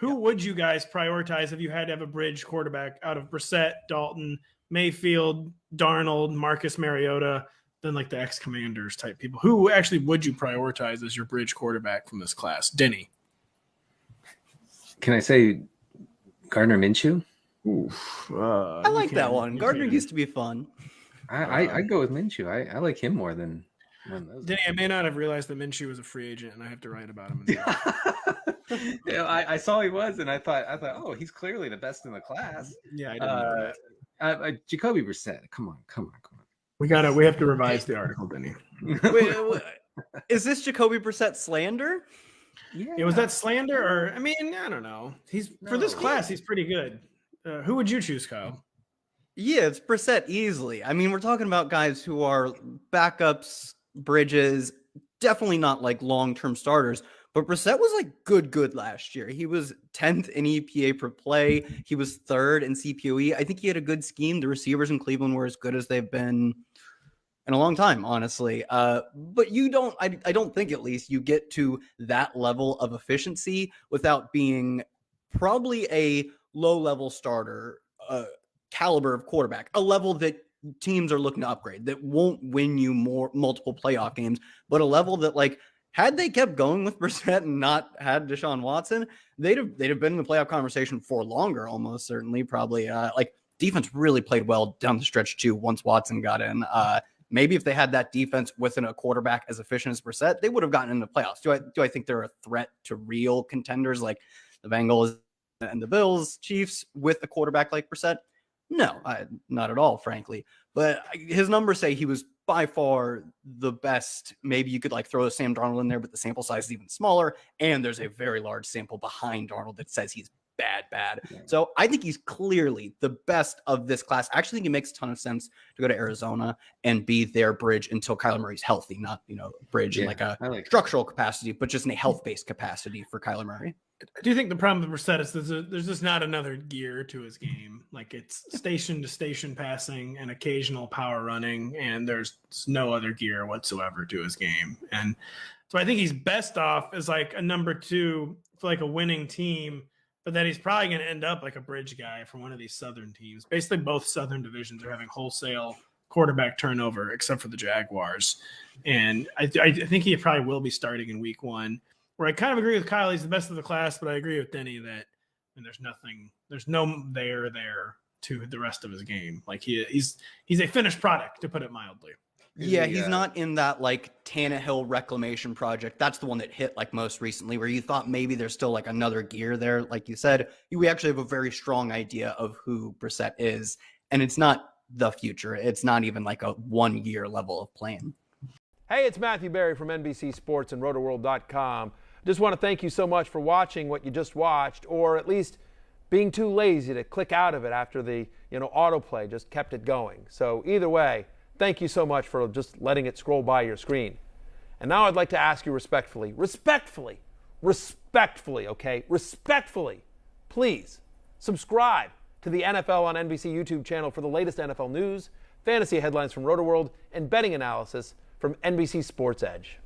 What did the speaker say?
Who would you guys prioritize if you had to have a bridge quarterback out of Brissett, Dalton, Mayfield, Darnold, Marcus Mariota, then like the ex-Commanders type people? Who actually would you prioritize as your bridge quarterback from this class? Denny. Can I say Gardner Minshew? I like that one. Gardner used to be fun. I go with Minshew. I like him more than those. Denny, I may not have realized that Minshew was a free agent, and I have to write about him. Yeah, I saw he was, and I thought, oh, he's clearly the best in the class. Yeah, I didn't know that. Jacoby Brissett. Come on. We have to revise the article, Denny. Wait, is this Jacoby Brissett slander? Yeah, was that slander, or I don't know. For this class, he's pretty good. Who would you choose, Kyle? Yeah, it's Brissett easily. We're talking about guys who are backups, bridges, definitely not like long-term starters. But Brissett was like good last year. He was 10th in EPA per play. He was 3rd in CPOE. I think he had a good scheme. The receivers in Cleveland were as good as they've been in a long time, honestly. But I don't think at least you get to that level of efficiency without being probably a low-level starter caliber of quarterback, a level that teams are looking to upgrade, that won't win you multiple playoff games, but a level that, like, had they kept going with Brissett and not had Deshaun Watson, they'd have been in the playoff conversation for longer, almost certainly, probably. Defense really played well down the stretch too once Watson got in. Maybe if they had that defense within a quarterback as efficient as Brissett, they would have gotten into the playoffs. Do I think they're a threat to real contenders like the Bengals and the Bills, Chiefs with a quarterback like Brissett? No, not at all, frankly. But his numbers say he was by far the best. Maybe you could like throw Sam Darnold in there, but the sample size is even smaller. And there's a very large sample behind Darnold that says he's bad. Yeah. So I think he's clearly the best of this class. I actually think it makes a ton of sense to go to Arizona and be their bridge until Kyler Murray's healthy, not, bridge in like a structural capacity, but just in a health-based capacity for Kyler Murray. I do think the problem with Brissett is there's just not another gear to his game. Like, it's station to station passing and occasional power running, and there's no other gear whatsoever to his game. And so I think he's best off as like a number 2 for like a winning team, but then he's probably going to end up like a bridge guy for one of these Southern teams. Basically, both Southern divisions are having wholesale quarterback turnover, except for the Jaguars. And I think he probably will be starting in week 1. Where I kind of agree with Kyle, he's the best of the class, but I agree with Denny that there's no there to the rest of his game. Like he's a finished product, to put it mildly. Yeah, he's not in that like Tannehill reclamation project. That's the one that hit like most recently, where you thought maybe there's still like another gear there. Like you said, we actually have a very strong idea of who Brissett is, and it's not the future. It's not even like a 1-year level of playing. Hey, it's Matthew Berry from NBC Sports and Rotoworld.com. Just want to thank you so much for watching what you just watched, or at least being too lazy to click out of it after the autoplay just kept it going. So either way, thank you so much for just letting it scroll by your screen. And now I'd like to ask you respectfully, please subscribe to the NFL on NBC YouTube channel for the latest NFL news, fantasy headlines from Rotoworld, and betting analysis from NBC Sports Edge.